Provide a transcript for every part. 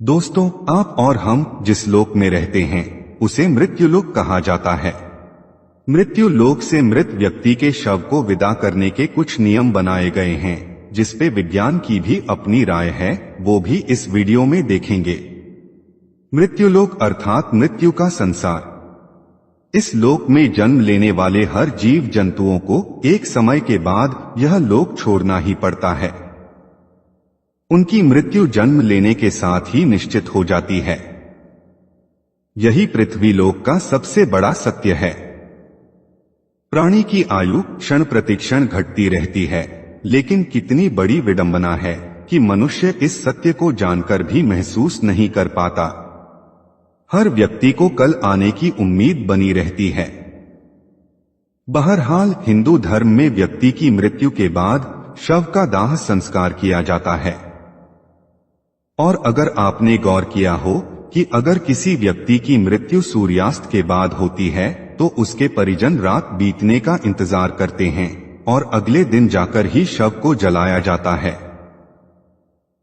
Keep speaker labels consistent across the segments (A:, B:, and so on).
A: दोस्तों, आप और हम जिस लोक में रहते हैं उसे मृत्युलोक कहा जाता है। मृत्यु लोक से मृत व्यक्ति के शव को विदा करने के कुछ नियम बनाए गए हैं, जिसपे विज्ञान की भी अपनी राय है, वो भी इस वीडियो में देखेंगे। मृत्युलोक अर्थात मृत्यु का संसार। इस लोक में जन्म लेने वाले हर जीव जंतुओं को एक समय के बाद यह लोक छोड़ना ही पड़ता है। उनकी मृत्यु जन्म लेने के साथ ही निश्चित हो जाती है। यही पृथ्वी लोक का सबसे बड़ा सत्य है। प्राणी की आयु क्षण प्रतिक्षण घटती रहती है, लेकिन कितनी बड़ी विडंबना है कि मनुष्य इस सत्य को जानकर भी महसूस नहीं कर पाता। हर व्यक्ति को कल आने की उम्मीद बनी रहती है। बहरहाल हिंदू धर्म में व्यक्ति की मृत्यु के बाद शव का दाह संस्कार किया जाता है। और अगर आपने गौर किया हो कि अगर किसी व्यक्ति की मृत्यु सूर्यास्त के बाद होती है तो उसके परिजन रात बीतने का इंतजार करते हैं और अगले दिन जाकर ही शव को जलाया जाता है।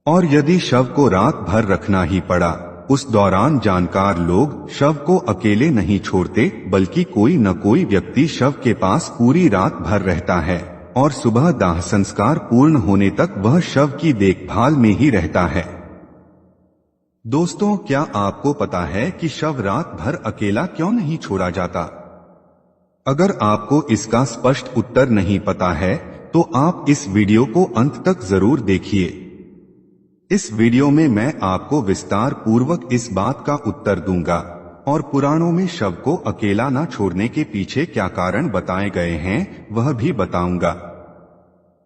A: और यदि शव को रात भर रखना ही पड़ा, उस दौरान जानकार लोग शव को अकेले नहीं छोड़ते, बल्कि कोई न कोई व्यक्ति शव के पास पूरी रात भर रहता है और सुबह दाह संस्कार पूर्ण होने तक वह शव की देखभाल में ही रहता है। दोस्तों, क्या आपको पता है कि शव रात भर अकेला क्यों नहीं छोड़ा जाता? अगर आपको इसका स्पष्ट उत्तर नहीं पता है तो आप इस वीडियो को अंत तक जरूर देखिए। इस वीडियो में मैं आपको विस्तार पूर्वक इस बात का उत्तर दूंगा और पुराणों में शव को अकेला न छोड़ने के पीछे क्या कारण बताए गए हैं वह भी बताऊंगा।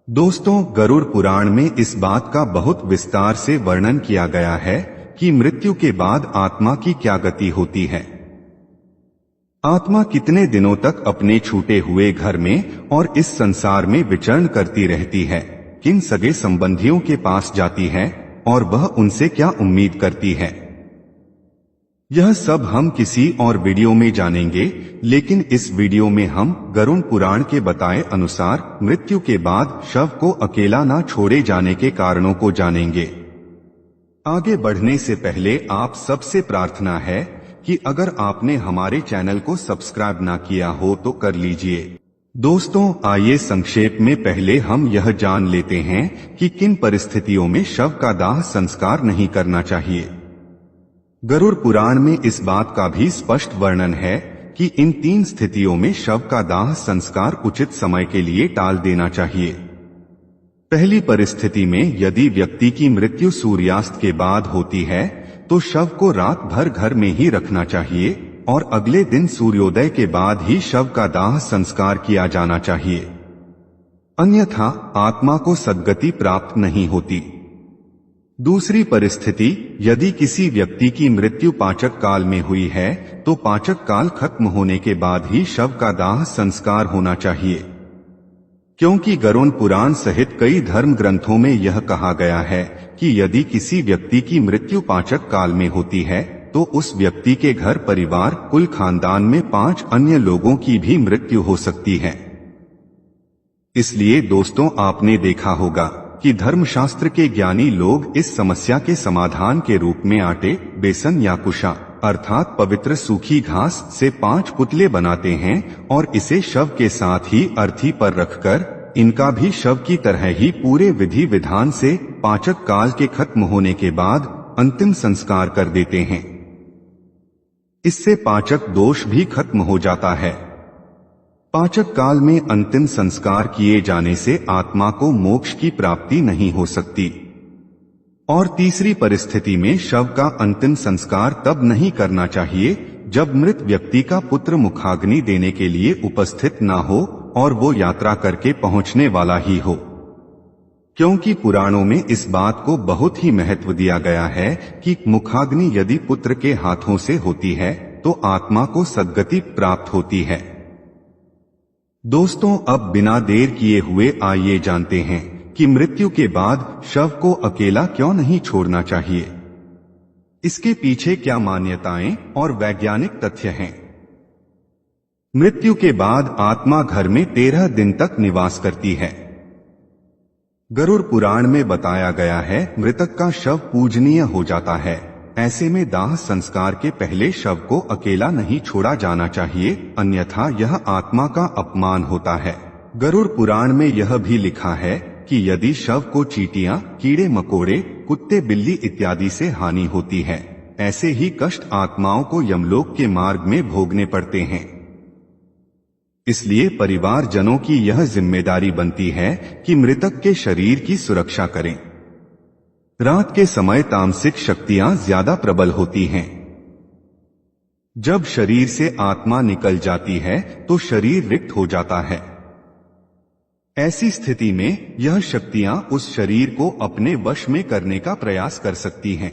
A: दोस्तों, गरुड़ पुराण में इस बात का बहुत विस्तार से वर्णन किया गया है कि मृत्यु के बाद आत्मा की क्या गति होती है। आत्मा कितने दिनों तक अपने छूटे हुए घर में और इस संसार में विचरण करती रहती है, किन सगे संबंधियों के पास जाती है और वह उनसे क्या उम्मीद करती है। यह सब हम किसी और वीडियो में जानेंगे, लेकिन इस वीडियो में हम गरुड़ पुराण के बताए अनुसार मृत्यु के बाद शव को अकेला न छोड़े जाने के कारणों को जानेंगे। आगे बढ़ने से पहले आप सबसे प्रार्थना है कि अगर आपने हमारे चैनल को सब्सक्राइब ना किया हो तो कर लीजिए। दोस्तों, आइए संक्षेप में पहले हम यह जान लेते हैं कि किन परिस्थितियों में शव का दाह संस्कार नहीं करना चाहिए। गरुड़ पुराण में इस बात का भी स्पष्ट वर्णन है कि इन 3 स्थितियों में शव का दाह संस्कार उचित समय के लिए टाल देना चाहिए। पहली परिस्थिति में यदि व्यक्ति की मृत्यु सूर्यास्त के बाद होती है तो शव को रात भर घर में ही रखना चाहिए और अगले दिन सूर्योदय के बाद ही शव का दाह संस्कार किया जाना चाहिए, अन्यथा आत्मा को सद्गति प्राप्त नहीं होती। दूसरी परिस्थिति, यदि किसी व्यक्ति की मृत्यु पाचक काल में हुई है तो पाचक काल खत्म होने के बाद ही शव का दाह संस्कार होना चाहिए, क्योंकि गरुड़ पुराण सहित कई धर्म ग्रंथों में यह कहा गया है कि यदि किसी व्यक्ति की मृत्यु पाचक काल में होती है तो उस व्यक्ति के घर परिवार कुल खानदान में 5 अन्य लोगों की भी मृत्यु हो सकती है। इसलिए दोस्तों, आपने देखा होगा कि धर्मशास्त्र के ज्ञानी लोग इस समस्या के समाधान के रूप में आटे, बेसन या कुशा अर्थात पवित्र सूखी घास से 5 पुतले बनाते हैं और इसे शव के साथ ही अर्थी पर रखकर इनका भी शव की तरह ही पूरे विधि विधान से पाचक काल के खत्म होने के बाद अंतिम संस्कार कर देते हैं। इससे पाचक दोष भी खत्म हो जाता है। पाचक काल में अंतिम संस्कार किए जाने से आत्मा को मोक्ष की प्राप्ति नहीं हो सकती। और तीसरी परिस्थिति में शव का अंतिम संस्कार तब नहीं करना चाहिए जब मृत व्यक्ति का पुत्र मुखाग्नि देने के लिए उपस्थित ना हो और वो यात्रा करके पहुंचने वाला ही हो, क्योंकि पुराणों में इस बात को बहुत ही महत्व दिया गया है कि मुखाग्नि यदि पुत्र के हाथों से होती है तो आत्मा को सद्गति प्राप्त होती है। दोस्तों, अब बिना देर किए हुए आइए जानते हैं कि मृत्यु के बाद शव को अकेला क्यों नहीं छोड़ना चाहिए। इसके पीछे क्या मान्यताएं और वैज्ञानिक तथ्य हैं। मृत्यु के बाद आत्मा घर में 13 दिन तक निवास करती है। गरुड़ पुराण में बताया गया है मृतक का शव पूजनीय हो जाता है ऐसे में दाह संस्कार के पहले शव को अकेला नहीं छोड़ा जाना चाहिए, अन्यथा यह आत्मा का अपमान होता है। गरुड़ पुराण में यह भी लिखा है कि यदि शव को चींटियां, कीड़े मकोड़े, कुत्ते, बिल्ली इत्यादि से हानि होती है, ऐसे ही कष्ट आत्माओं को यमलोक के मार्ग में भोगने पड़ते हैं। इसलिए परिवारजनों की यह जिम्मेदारी बनती है कि मृतक के शरीर की सुरक्षा करें। रात के समय तामसिक शक्तियां ज्यादा प्रबल होती हैं। जब शरीर से आत्मा निकल जाती है तो शरीर रिक्त हो जाता है। ऐसी स्थिति में यह शक्तियां उस शरीर को अपने वश में करने का प्रयास कर सकती हैं।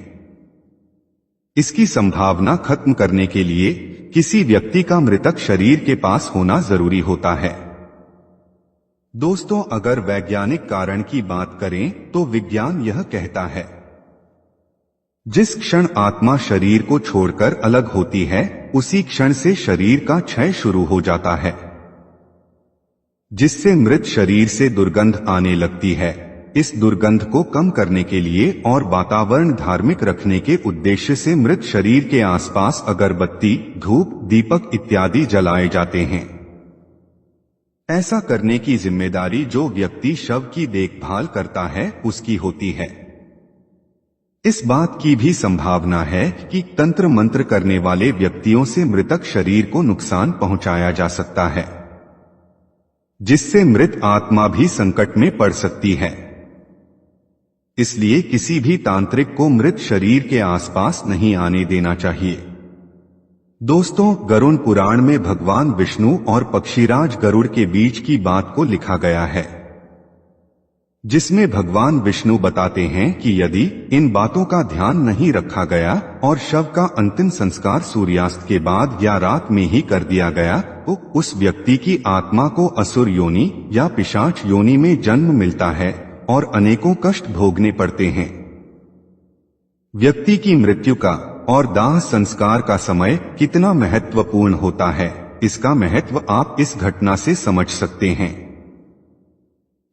A: इसकी संभावना खत्म करने के लिए किसी व्यक्ति का मृतक शरीर के पास होना जरूरी होता है। दोस्तों, अगर वैज्ञानिक कारण की बात करें तो विज्ञान यह कहता है, जिस क्षण आत्मा शरीर को छोड़कर अलग होती है उसी क्षण से शरीर का क्षय शुरू हो जाता है, जिससे मृत शरीर से दुर्गंध आने लगती है। इस दुर्गंध को कम करने के लिए और वातावरण धार्मिक रखने के उद्देश्य से मृत शरीर के आसपास अगरबत्ती, धूप, दीपक इत्यादि जलाए जाते हैं। ऐसा करने की जिम्मेदारी जो व्यक्ति शव की देखभाल करता है उसकी होती है। इस बात की भी संभावना है कि तंत्र मंत्र करने वाले व्यक्तियों से मृतक शरीर को नुकसान पहुंचाया जा सकता है, जिससे मृत आत्मा भी संकट में पड़ सकती है। इसलिए किसी भी तांत्रिक को मृत शरीर के आसपास नहीं आने देना चाहिए। दोस्तों, गरुड़ पुराण में भगवान विष्णु और पक्षीराज गरुड़ के बीच की बात को लिखा गया है, जिसमें भगवान विष्णु बताते हैं कि यदि इन बातों का ध्यान नहीं रखा गया और शव का अंतिम संस्कार सूर्यास्त के बाद या रात में ही कर दिया गया तो उस व्यक्ति की आत्मा को असुर योनि या पिशाच योनि में जन्म मिलता है और अनेकों कष्ट भोगने पड़ते हैं। व्यक्ति की मृत्यु का और दाह संस्कार का समय कितना महत्वपूर्ण होता है, इसका महत्व आप इस घटना से समझ सकते हैं।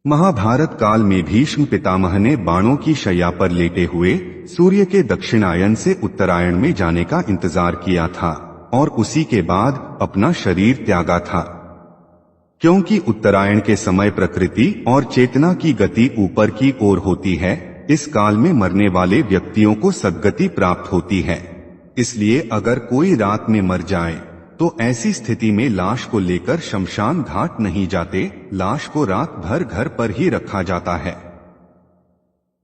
A: महाभारत काल में भीष्म पितामह ने बाणों की शैया पर लेटे हुए सूर्य के दक्षिणायन से उत्तरायण में जाने का इंतजार किया था और उसी के बाद अपना शरीर त्यागा था, क्योंकि उत्तरायण के समय प्रकृति और चेतना की गति ऊपर की ओर होती है। इस काल में मरने वाले व्यक्तियों को सद्गति प्राप्त होती है। इसलिए अगर कोई रात में मर जाए तो ऐसी स्थिति में लाश को लेकर शमशान घाट नहीं जाते, लाश को रात भर घर पर ही रखा जाता है।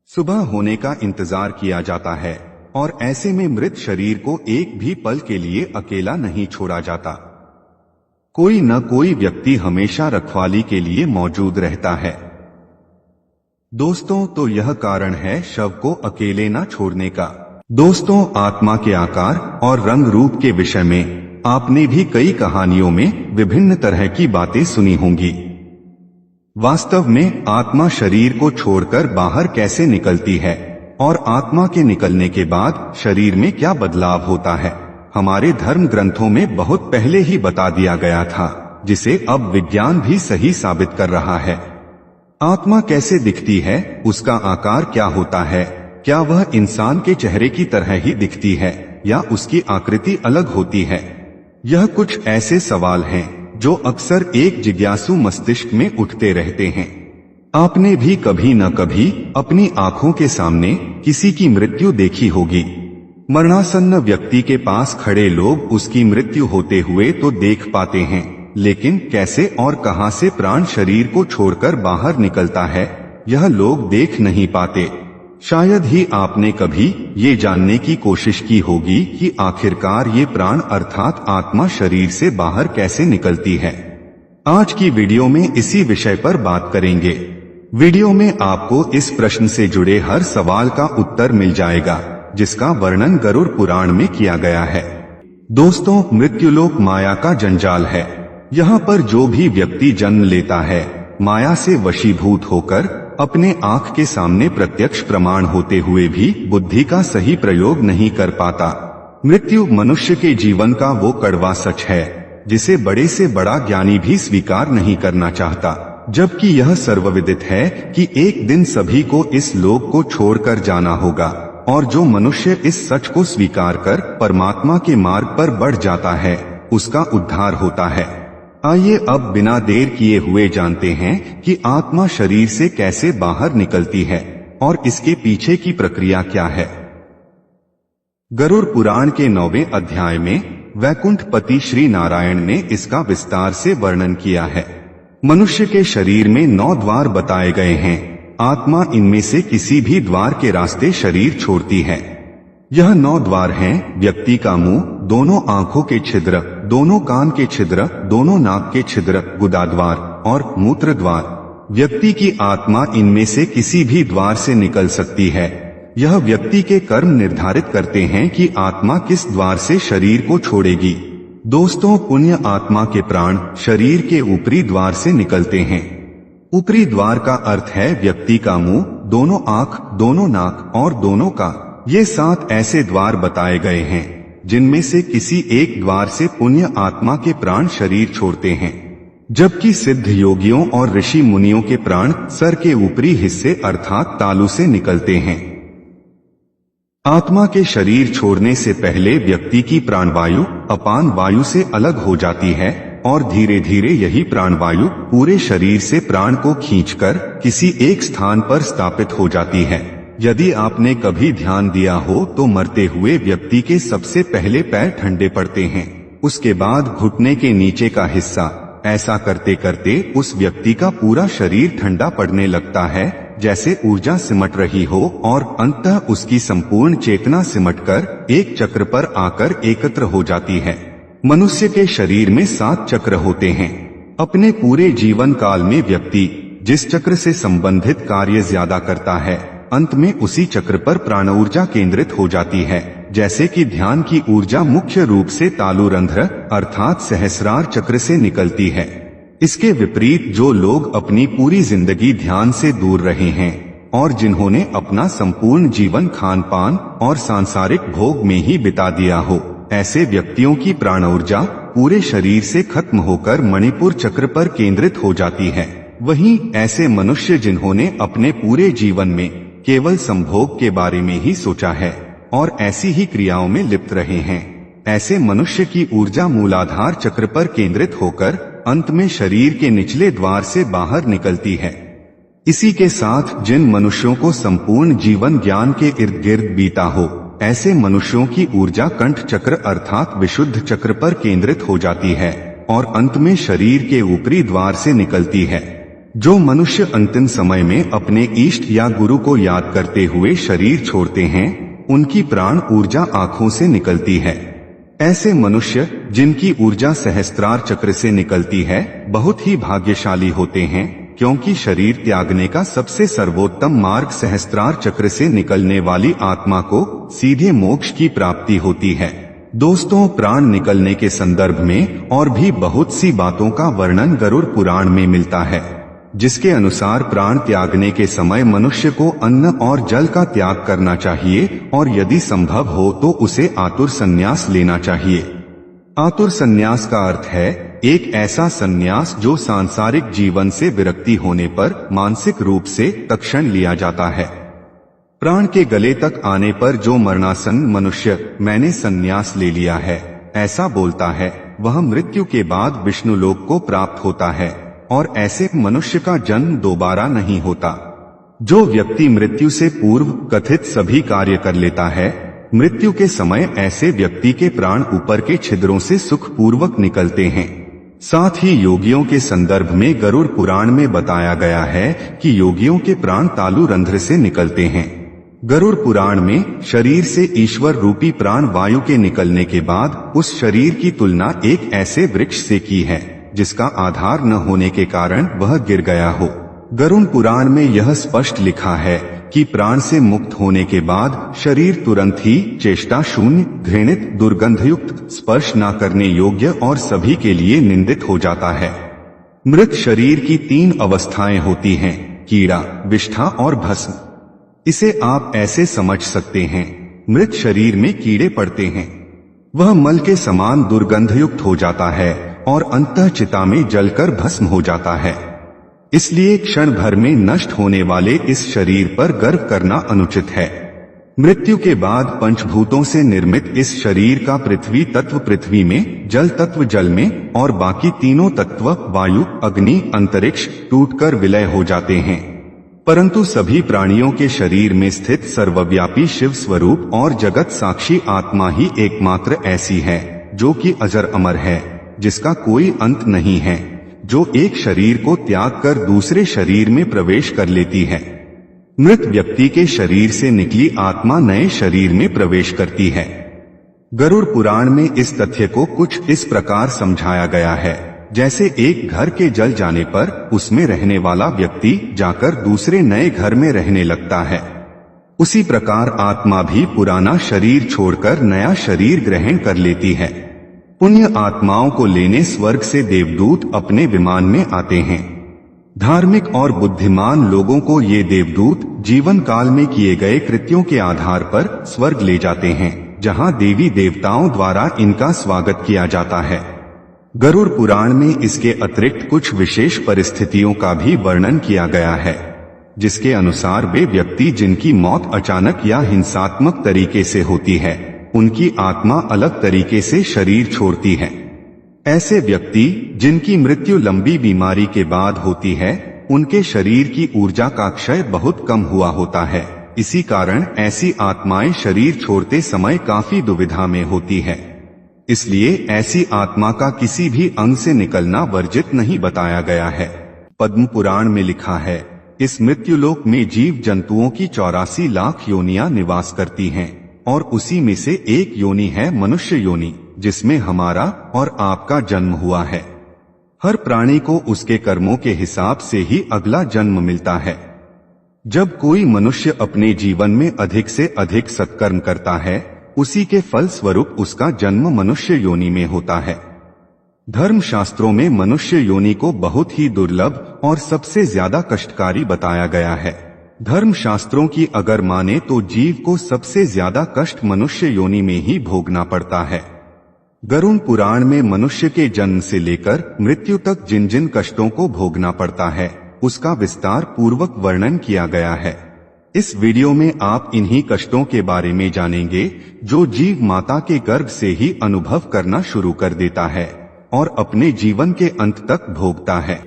A: सुबह होने का इंतजार किया जाता है और ऐसे में मृत शरीर को एक भी पल के लिए अकेला नहीं छोड़ा जाता। कोई न कोई व्यक्ति हमेशा रखवाली के लिए मौजूद रहता है। दोस्तों, तो यह कारण है शव को अकेले न छोड़ने का। दोस्तों, आत्मा के आकार और रंग रूप के विषय में आपने भी कई कहानियों में विभिन्न तरह की बातें सुनी होंगी। वास्तव में आत्मा शरीर को छोड़कर बाहर कैसे निकलती है और आत्मा के निकलने के बाद शरीर में क्या बदलाव होता है, हमारे धर्म ग्रंथों में बहुत पहले ही बता दिया गया था, जिसे अब विज्ञान भी सही साबित कर रहा है। आत्मा कैसे दिखती है, उसका आकार क्या होता है, क्या वह इंसान के चेहरे की तरह ही दिखती है या उसकी आकृति अलग होती है? यह कुछ ऐसे सवाल हैं जो अक्सर एक जिज्ञासु मस्तिष्क में उठते रहते हैं। आपने भी कभी न कभी अपनी आंखों के सामने किसी की मृत्यु देखी होगी। मरणासन्न व्यक्ति के पास खड़े लोग उसकी मृत्यु होते हुए तो देख पाते हैं, लेकिन कैसे और कहां से प्राण शरीर को छोड़कर बाहर निकलता है, यह लोग देख नहीं पाते। शायद ही आपने कभी ये जानने की कोशिश की होगी कि आखिरकार ये प्राण अर्थात आत्मा शरीर से बाहर कैसे निकलती है। आज की वीडियो में इसी विषय पर बात करेंगे। वीडियो में आपको इस प्रश्न से जुड़े हर सवाल का उत्तर मिल जाएगा, जिसका वर्णन गरुड़ पुराण में किया गया है। दोस्तों, मृत्युलोक माया का जंजाल है। यहाँ पर जो भी व्यक्ति जन्म लेता है, माया से वशीभूत होकर अपने आंख के सामने प्रत्यक्ष प्रमाण होते हुए भी बुद्धि का सही प्रयोग नहीं कर पाता। मृत्यु मनुष्य के जीवन का वो कड़वा सच है जिसे बड़े से बड़ा ज्ञानी भी स्वीकार नहीं करना चाहता, जबकि यह सर्वविदित है कि एक दिन सभी को इस लोक को छोड़कर जाना होगा। और जो मनुष्य इस सच को स्वीकार कर परमात्मा के मार्ग पर बढ़ जाता है उसका उद्धार होता है। आइए अब बिना देर किए हुए जानते हैं कि आत्मा शरीर से कैसे बाहर निकलती है और इसके पीछे की प्रक्रिया क्या है। गरुड़ पुराण के 9वें अध्याय में वैकुंठपति श्री नारायण ने इसका विस्तार से वर्णन किया है। मनुष्य के शरीर में 9 द्वार बताए गए हैं। आत्मा इनमें से किसी भी द्वार के रास्ते शरीर छोड़ती है। यह 9 द्वार हैं: व्यक्ति का मुंह, दोनों आंखों के छिद्र, दोनों कान के छिद्र, दोनों नाक के छिद्र, गुदा द्वार और मूत्र द्वार। व्यक्ति की आत्मा इनमें से किसी भी द्वार से निकल सकती है। यह व्यक्ति के कर्म निर्धारित करते हैं कि आत्मा किस द्वार से शरीर को छोड़ेगी। दोस्तों, पुण्य आत्मा के प्राण शरीर के ऊपरी द्वार से निकलते हैं। ऊपरी द्वार का अर्थ है व्यक्ति का मुंह, दोनों आंख, दोनों नाक और दोनों कान। ये 7 ऐसे द्वार बताए गए हैं जिनमें से किसी एक द्वार से पुण्य आत्मा के प्राण शरीर छोड़ते हैं, जबकि सिद्ध योगियों और ऋषि मुनियों के प्राण सर के ऊपरी हिस्से अर्थात तालू से निकलते हैं। आत्मा के शरीर छोड़ने से पहले व्यक्ति की प्राणवायु अपान वायु से अलग हो जाती है और धीरे धीरे यही प्राणवायु पूरे शरीर से प्राण को खींचकर किसी एक स्थान पर स्थापित हो जाती है। यदि आपने कभी ध्यान दिया हो तो मरते हुए व्यक्ति के सबसे पहले पैर ठंडे पड़ते हैं, उसके बाद घुटने के नीचे का हिस्सा। ऐसा करते करते उस व्यक्ति का पूरा शरीर ठंडा पड़ने लगता है, जैसे ऊर्जा सिमट रही हो, और अंततः उसकी संपूर्ण चेतना सिमटकर एक चक्र पर आकर एकत्र हो जाती है। मनुष्य के शरीर में 7 चक्र होते हैं। अपने पूरे जीवन काल में व्यक्ति जिस चक्र से संबंधित कार्य ज्यादा करता है, अंत में उसी चक्र पर प्राण ऊर्जा केंद्रित हो जाती है। जैसे कि ध्यान की ऊर्जा मुख्य रूप से तालुरंध्र अर्थात सहस्रार चक्र से निकलती है। इसके विपरीत जो लोग अपनी पूरी जिंदगी ध्यान से दूर रहे हैं और जिन्होंने अपना संपूर्ण जीवन खान पान और सांसारिक भोग में ही बिता दिया हो, ऐसे व्यक्तियों की प्राण ऊर्जा पूरे शरीर से खत्म होकर मणिपुर चक्र पर केंद्रित हो जाती है। वहीं ऐसे मनुष्य जिन्होंने अपने पूरे जीवन में केवल संभोग के बारे में ही सोचा है और ऐसी ही क्रियाओं में लिप्त रहे हैं, ऐसे मनुष्य की ऊर्जा मूलाधार चक्र पर केंद्रित होकर अंत में शरीर के निचले द्वार से बाहर निकलती है। इसी के साथ जिन मनुष्यों को संपूर्ण जीवन ज्ञान के इर्द गिर्द बीता हो, ऐसे मनुष्यों की ऊर्जा कंठ चक्र अर्थात विशुद्ध चक्र पर केंद्रित हो जाती है और अंत में शरीर के ऊपरी द्वार से निकलती है। जो मनुष्य अंतिम समय में अपने इष्ट या गुरु को याद करते हुए शरीर छोड़ते हैं, उनकी प्राण ऊर्जा आंखों से निकलती है। ऐसे मनुष्य जिनकी ऊर्जा सहस्त्रार चक्र से निकलती है बहुत ही भाग्यशाली होते हैं, क्योंकि शरीर त्यागने का सबसे सर्वोत्तम मार्ग सहस्त्रार चक्र से निकलने वाली आत्मा को सीधे मोक्ष की प्राप्ति होती है। दोस्तों, प्राण निकलने के संदर्भ में और भी बहुत सी बातों का वर्णन गरुड़ पुराण में मिलता है, जिसके अनुसार प्राण त्यागने के समय मनुष्य को अन्न और जल का त्याग करना चाहिए और यदि संभव हो तो उसे आतुर संन्यास लेना चाहिए। आतुर संन्यास का अर्थ है एक ऐसा संन्यास जो सांसारिक जीवन से विरक्ति होने पर मानसिक रूप से तत्क्षण लिया जाता है। प्राण के गले तक आने पर जो मरणासन्न मनुष्य मैंने संन्यास ले लिया है ऐसा बोलता है, वह मृत्यु के बाद विष्णुलोक को प्राप्त होता है और ऐसे मनुष्य का जन्म दोबारा नहीं होता। जो व्यक्ति मृत्यु से पूर्व कथित सभी कार्य कर लेता है, मृत्यु के समय ऐसे व्यक्ति के प्राण ऊपर के छिद्रों से सुखपूर्वक निकलते हैं। साथ ही योगियों के संदर्भ में गरुड़ पुराण में बताया गया है कि योगियों के प्राण तालु रंध्र से निकलते हैं। गरुड़ पुराण में शरीर से ईश्वर रूपी प्राण वायु के निकलने के बाद उस शरीर की तुलना एक ऐसे वृक्ष से की है जिसका आधार न होने के कारण वह गिर गया हो। गरुड़ पुराण में यह स्पष्ट लिखा है कि प्राण से मुक्त होने के बाद शरीर तुरंत ही चेष्टा शून्य, घृणित, दुर्गंधयुक्त, स्पर्श न करने योग्य और सभी के लिए निंदित हो जाता है। मृत शरीर की 3 अवस्थाएं होती हैं, कीड़ा, विष्ठा और भस्म। इसे आप ऐसे समझ सकते हैं, मृत शरीर में कीड़े पड़ते हैं, वह मल के समान दुर्गंधयुक्त हो जाता है और अंतः चिता में जलकर भस्म हो जाता है। इसलिए क्षण भर में नष्ट होने वाले इस शरीर पर गर्व करना अनुचित है। मृत्यु के बाद पंचभूतों से निर्मित इस शरीर का पृथ्वी तत्व पृथ्वी में, जल तत्व जल में और बाकी तीनों तत्व वायु, अग्नि, अंतरिक्ष टूटकर विलय हो जाते हैं। परंतु सभी प्राणियों के शरीर में स्थित सर्वव्यापी शिव स्वरूप और जगत साक्षी आत्मा ही एकमात्र ऐसी है जो कि अजर अमर है, जिसका कोई अंत नहीं है, जो एक शरीर को त्याग कर दूसरे शरीर में प्रवेश कर लेती है। मृत व्यक्ति के शरीर से निकली आत्मा नए शरीर में प्रवेश करती है। गरुड़ पुराण में इस तथ्य को कुछ इस प्रकार समझाया गया है, जैसे एक घर के जल जाने पर उसमें रहने वाला व्यक्ति जाकर दूसरे नए घर में रहने लगता है। उसी प्रकार आत्मा भी पुराना शरीर छोड़कर नया शरीर ग्रहण कर लेती है। पुण्य आत्माओं को लेने स्वर्ग से देवदूत अपने विमान में आते हैं। धार्मिक और बुद्धिमान लोगों को ये देवदूत जीवन काल में किए गए कृत्यों के आधार पर स्वर्ग ले जाते हैं, जहां देवी देवताओं द्वारा इनका स्वागत किया जाता है। गरुड़ पुराण में इसके अतिरिक्त कुछ विशेष परिस्थितियों का भी वर्णन किया गया है, जिसके अनुसार वे व्यक्ति जिनकी मौत अचानक या हिंसात्मक तरीके से होती है, उनकी आत्मा अलग तरीके से शरीर छोड़ती है। ऐसे व्यक्ति जिनकी मृत्यु लंबी बीमारी के बाद होती है, उनके शरीर की ऊर्जा का क्षय बहुत कम हुआ होता है। इसी कारण ऐसी आत्माएं शरीर छोड़ते समय काफी दुविधा में होती है। इसलिए ऐसी आत्मा का किसी भी अंग से निकलना वर्जित नहीं बताया गया है। पद्म पुराण में लिखा है, इस मृत्युलोक में जीव जंतुओं की 84 लाख योनियां निवास करती हैं, और उसी में से एक योनि है मनुष्य योनि, जिसमें हमारा और आपका जन्म हुआ है। हर प्राणी को उसके कर्मों के हिसाब से ही अगला जन्म मिलता है। जब कोई मनुष्य अपने जीवन में अधिक से अधिक सत्कर्म करता है, उसी के फल स्वरूप उसका जन्म मनुष्य योनि में होता है। धर्म शास्त्रों में मनुष्य योनि को बहुत ही दुर्लभ और सबसे ज्यादा कष्टकारी बताया गया है। धर्म शास्त्रों की अगर माने तो जीव को सबसे ज्यादा कष्ट मनुष्य योनि में ही भोगना पड़ता है। गरुड़ पुराण में मनुष्य के जन्म से लेकर मृत्यु तक जिन जिन कष्टों को भोगना पड़ता है, उसका विस्तार पूर्वक वर्णन किया गया है। इस वीडियो में आप इन्हीं कष्टों के बारे में जानेंगे जो जीव माता के गर्भ से ही अनुभव करना शुरू कर देता है और अपने जीवन के अंत तक भोगता है।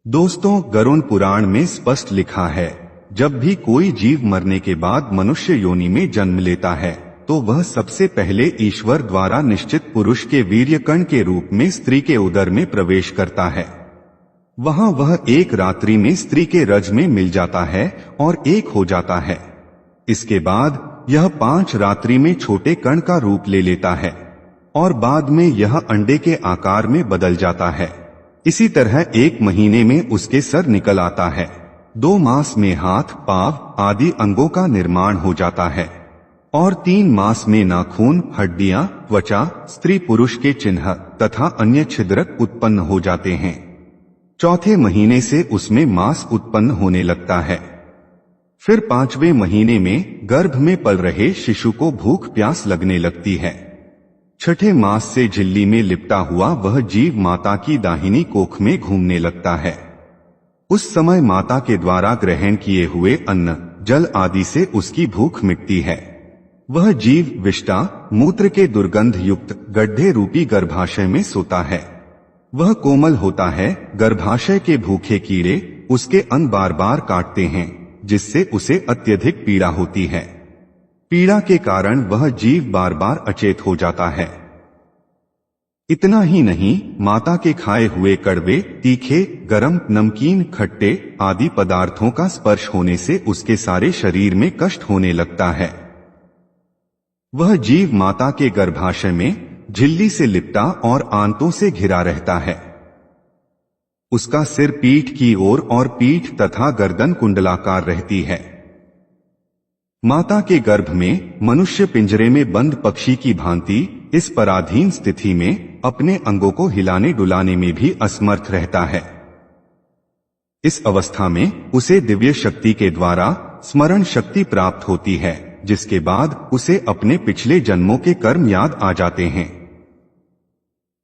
A: दोस्तों, गरुड़ पुराण में स्पष्ट लिखा है, जब भी कोई जीव मरने के बाद मनुष्य योनि में जन्म लेता है, तो वह सबसे पहले ईश्वर द्वारा निश्चित पुरुष के वीर्यकण के रूप में स्त्री के उदर में प्रवेश करता है। वहां वह एक रात्रि में स्त्री के रज में मिल जाता है और एक हो जाता है। इसके बाद यह 5 रात्रि में छोटे कण का रूप ले लेता है और बाद में यह अंडे के आकार में बदल जाता है। इसी तरह 1 महीने में उसके सर निकल आता है। 2 मास में हाथ, पांव आदि अंगों का निर्माण हो जाता है और 3 मास में नाखून, हड्डियां, त्वचा, स्त्री पुरुष के चिन्ह तथा अन्य छिद्रक उत्पन्न हो जाते हैं। चौथे महीने से उसमें मांस उत्पन्न होने लगता है। फिर 5वें महीने में गर्भ में पल रहे शिशु को भूख प्यास लगने लगती है। 6ठे मास से झिल्ली में लिपटा हुआ वह जीव माता की दाहिनी कोख में घूमने लगता है। उस समय माता के द्वारा ग्रहण किए हुए अन्न, जल आदि से उसकी भूख मिटती है। वह जीव विष्टा मूत्र के दुर्गंध युक्त गड्ढे रूपी गर्भाशय में सोता है। वह कोमल होता है। गर्भाशय के भूखे कीड़े उसके अंग बार बार काटते हैं, जिससे उसे अत्यधिक पीड़ा होती है। पीड़ा के कारण वह जीव बार बार अचेत हो जाता है। इतना ही नहीं, माता के खाए हुए कड़वे, तीखे, गरम, नमकीन, खट्टे आदि पदार्थों का स्पर्श होने से उसके सारे शरीर में कष्ट होने लगता है। वह जीव माता के गर्भाशय में झिल्ली से लिपटा और आंतों से घिरा रहता है। उसका सिर पीठ की ओर और पीठ तथा गर्दन कुंडलाकार रहती है। माता के गर्भ में मनुष्य पिंजरे में बंद पक्षी की भांति इस पराधीन स्थिति में अपने अंगों को हिलाने डुलाने में भी असमर्थ रहता है। इस अवस्था में उसे दिव्य शक्ति के द्वारा स्मरण शक्ति प्राप्त होती है, जिसके बाद उसे अपने पिछले जन्मों के कर्म याद आ जाते हैं।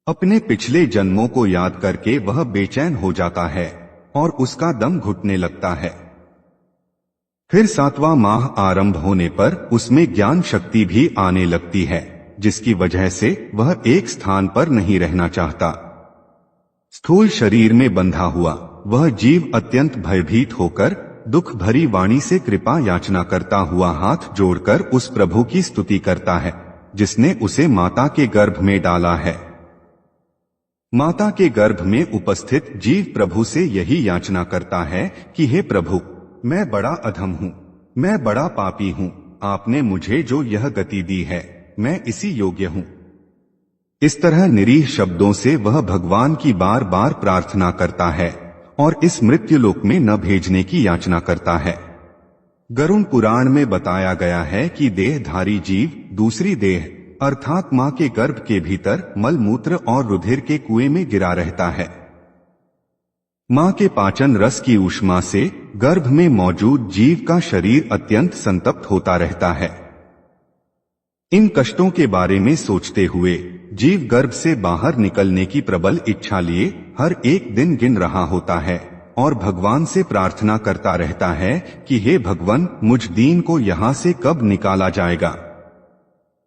A: अपने पिछले जन्मों को याद करके वह बेचैन हो जाता है और उसका दम घुटने लगता है। फिर 7वां माह आरंभ होने पर उसमें ज्ञान शक्ति भी आने लगती है, जिसकी वजह से वह एक स्थान पर नहीं रहना चाहता। स्थूल शरीर में बंधा हुआ वह जीव अत्यंत भयभीत होकर दुख भरी वाणी से कृपा याचना करता हुआ हाथ जोड़कर उस प्रभु की स्तुति करता है जिसने उसे माता के गर्भ में डाला है। माता के गर्भ में उपस्थित जीव प्रभु से यही याचना करता है कि हे प्रभु, मैं बड़ा अधम हूँ, मैं बड़ा पापी हूँ, आपने मुझे जो यह गति दी है मैं इसी योग्य हूँ। इस तरह निरीह शब्दों से वह भगवान की बार बार प्रार्थना करता है और इस मृत्युलोक में न भेजने की याचना करता है। गरुड़ पुराण में बताया गया है कि देहधारी जीव दूसरी देह अर्थात मां के गर्भ के भीतर मल मूत्र और रुधिर के कुएं में गिरा रहता है। मां के पाचन रस की ऊष्मा से गर्भ में मौजूद जीव का शरीर अत्यंत संतप्त होता रहता है। इन कष्टों के बारे में सोचते हुए जीव गर्भ से बाहर निकलने की प्रबल इच्छा लिए हर एक दिन गिन रहा होता है और भगवान से प्रार्थना करता रहता है कि हे भगवान, मुझ दीन को यहाँ से कब निकाला जाएगा।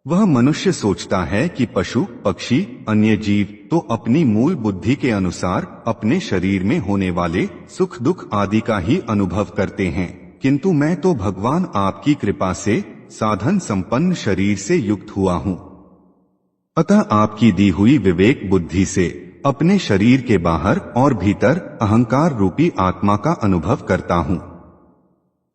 A: वह मनुष्य सोचता है कि पशु पक्षी अन्य जीव तो अपनी मूल बुद्धि के अनुसार अपने शरीर में होने वाले सुख दुख आदि का ही अनुभव करते हैं, किंतु मैं तो भगवान आपकी कृपा से साधन संपन्न शरीर से युक्त हुआ हूँ। अतः आपकी दी हुई विवेक बुद्धि से अपने शरीर के बाहर और भीतर अहंकार रूपी आत्मा का अनुभव करता हूँ।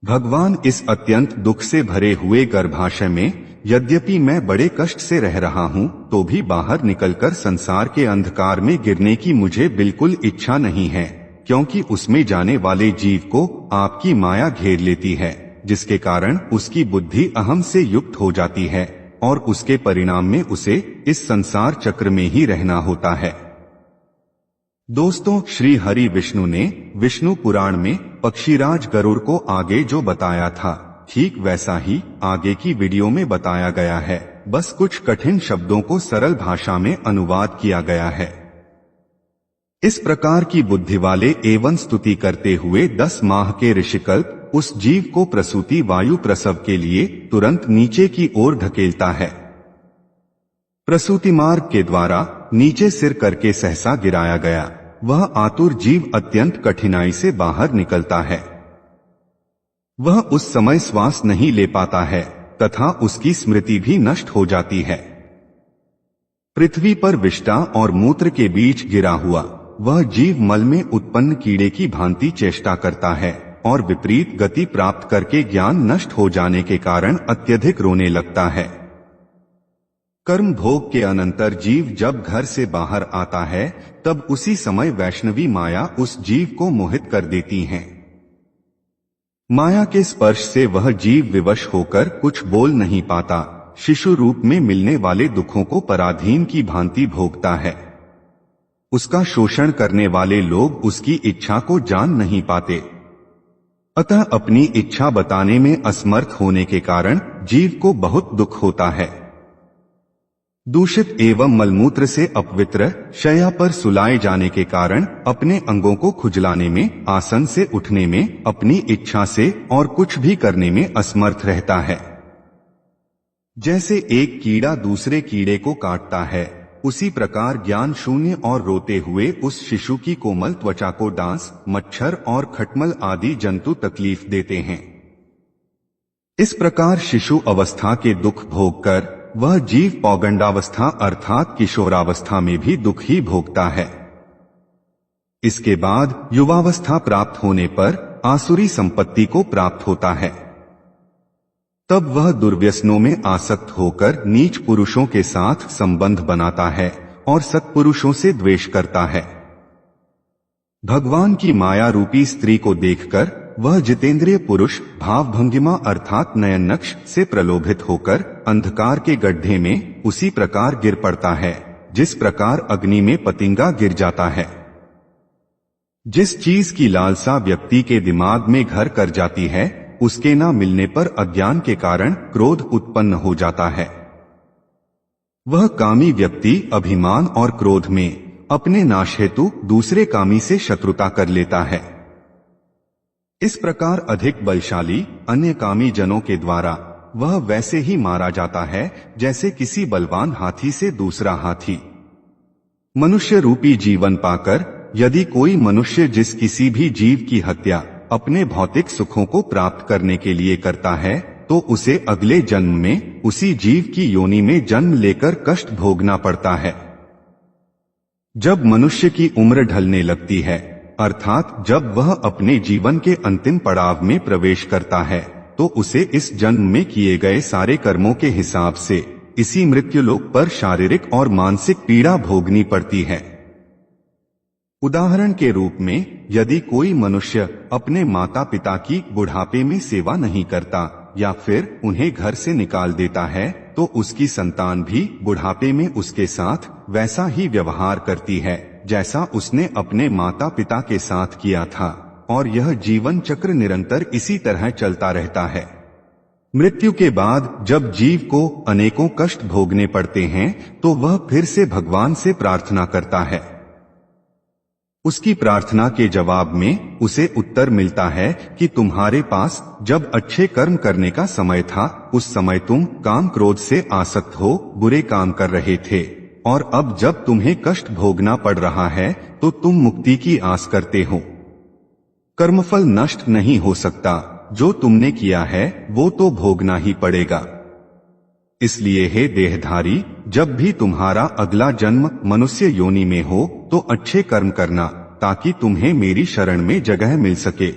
A: भगवान, इस अत्यंत दुख से भरे हुए गर्भाशय में यद्यपि मैं बड़े कष्ट से रह रहा हूँ, तो भी बाहर निकलकर संसार के अंधकार में गिरने की मुझे बिल्कुल इच्छा नहीं है, क्योंकि उसमें जाने वाले जीव को आपकी माया घेर लेती है, जिसके कारण उसकी बुद्धि अहम से युक्त हो जाती है और उसके परिणाम में उसे इस संसार चक्र में ही रहना होता है। दोस्तों, श्री हरि विष्णु ने विष्णु पुराण में पक्षीराज गरुड़ को आगे जो बताया था ठीक वैसा ही आगे की वीडियो में बताया गया है, बस कुछ कठिन शब्दों को सरल भाषा में अनुवाद किया गया है। इस प्रकार की बुद्धि वाले एवं स्तुति करते हुए 10 माह के ऋषिकल्प उस जीव को प्रसूति वायु प्रसव के लिए तुरंत नीचे की ओर धकेलता है। प्रसूति मार्ग के द्वारा नीचे सिर करके सहसा गिराया गया वह आतुर जीव अत्यंत कठिनाई से बाहर निकलता है। वह उस समय श्वास नहीं ले पाता है तथा उसकी स्मृति भी नष्ट हो जाती है। पृथ्वी पर विष्ठा और मूत्र के बीच गिरा हुआ वह जीव मल में उत्पन्न कीड़े की भांति चेष्टा करता है और विपरीत गति प्राप्त करके ज्ञान नष्ट हो जाने के कारण अत्यधिक रोने लगता है। कर्म भोग के अनंतर जीव जब घर से बाहर आता है तब उसी समय वैष्णवी माया उस जीव को मोहित कर देती हैं। माया के स्पर्श से वह जीव विवश होकर कुछ बोल नहीं पाता, शिशु रूप में मिलने वाले दुखों को पराधीन की भांति भोगता है। उसका शोषण करने वाले लोग उसकी इच्छा को जान नहीं पाते, अतः अपनी इच्छा बताने में असमर्थ होने के कारण जीव को बहुत दुख होता है। दूषित एवं मलमूत्र से अपवित्र शैया पर सुलाए जाने के कारण अपने अंगों को खुजलाने में, आसन से उठने में, अपनी इच्छा से और कुछ भी करने में असमर्थ रहता है। जैसे एक कीड़ा दूसरे कीड़े को काटता है, उसी प्रकार ज्ञान शून्य और रोते हुए उस शिशु की कोमल त्वचा को डांस, मच्छर और खटमल आदि जंतु तकलीफ देते हैं। इस प्रकार शिशु अवस्था के दुख भोग कर वह जीव पौगंडावस्था अर्थात किशोरावस्था में भी दुख ही भोगता है। इसके बाद युवावस्था प्राप्त होने पर आसुरी संपत्ति को प्राप्त होता है। तब वह दुर्व्यसनों में आसक्त होकर नीच पुरुषों के साथ संबंध बनाता है और सत्पुरुषों से द्वेष करता है। भगवान की माया रूपी स्त्री को देखकर वह जितेंद्रिय पुरुष भावभंगिमा अर्थात नयन नक्श से प्रलोभित होकर अंधकार के गड्ढे में उसी प्रकार गिर पड़ता है जिस प्रकार अग्नि में पतिंगा गिर जाता है। जिस चीज की लालसा व्यक्ति के दिमाग में घर कर जाती है, उसके न मिलने पर अज्ञान के कारण क्रोध उत्पन्न हो जाता है। वह कामी व्यक्ति अभिमान और क्रोध में अपने नाश हेतु दूसरे कामी से शत्रुता कर लेता है। इस प्रकार अधिक बलशाली अन्य कामी जनों के द्वारा वह वैसे ही मारा जाता है जैसे किसी बलवान हाथी से दूसरा हाथी। मनुष्य रूपी जीवन पाकर यदि कोई मनुष्य जिस किसी भी जीव की हत्या अपने भौतिक सुखों को प्राप्त करने के लिए करता है तो उसे अगले जन्म में उसी जीव की योनि में जन्म लेकर कष्ट भोगना पड़ता है। जब मनुष्य की उम्र ढलने लगती है अर्थात जब वह अपने जीवन के अंतिम पड़ाव में प्रवेश करता है तो उसे इस जन्म में किए गए सारे कर्मों के हिसाब से इसी मृत्युलोक पर शारीरिक और मानसिक पीड़ा भोगनी पड़ती है। उदाहरण के रूप में यदि कोई मनुष्य अपने माता पिता की बुढ़ापे में सेवा नहीं करता या फिर उन्हें घर से निकाल देता है तो उसकी संतान भी बुढ़ापे में उसके साथ वैसा ही व्यवहार करती है जैसा उसने अपने माता पिता के साथ किया था और यह जीवन चक्र निरंतर इसी तरह चलता रहता है। मृत्यु के बाद जब जीव को अनेकों कष्ट भोगने पड़ते हैं तो वह फिर से भगवान से प्रार्थना करता है। उसकी प्रार्थना के जवाब में उसे उत्तर मिलता है कि तुम्हारे पास जब अच्छे कर्म करने का समय था उस समय तुम काम क्रोध से आसक्त हो बुरे काम कर रहे थे और अब जब तुम्हें कष्ट भोगना पड़ रहा है तो तुम मुक्ति की आस करते हो। कर्मफल नष्ट नहीं हो सकता, जो तुमने किया है वो तो भोगना ही पड़ेगा। इसलिए हे देहधारी, जब भी तुम्हारा अगला जन्म मनुष्य योनि में हो तो अच्छे कर्म करना ताकि तुम्हें मेरी शरण में जगह मिल सके।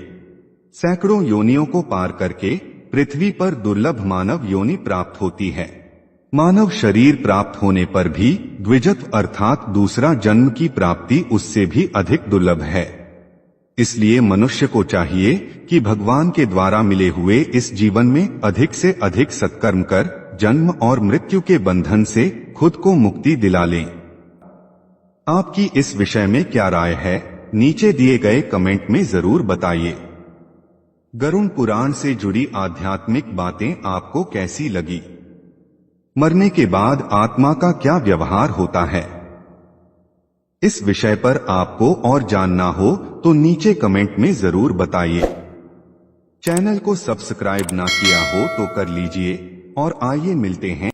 A: सैकड़ों योनियों को पार करके पृथ्वी पर दुर्लभ मानव योनि प्राप्त होती है। मानव शरीर प्राप्त होने पर भी द्विजत्व अर्थात दूसरा जन्म की प्राप्ति उससे भी अधिक दुर्लभ है। इसलिए मनुष्य को चाहिए कि भगवान के द्वारा मिले हुए इस जीवन में अधिक से अधिक सत्कर्म कर जन्म और मृत्यु के बंधन से खुद को मुक्ति दिला लें। आपकी इस विषय में क्या राय है, नीचे दिए गए कमेंट में जरूर बताइए। गरुड़ पुराण से जुड़ी आध्यात्मिक बातें आपको कैसी लगी? मरने के बाद आत्मा का क्या व्यवहार होता है? इस विषय पर आपको और जानना हो तो नीचे कमेंट में जरूर बताइए। चैनल को सब्सक्राइब ना किया हो तो कर लीजिए और आइए मिलते हैं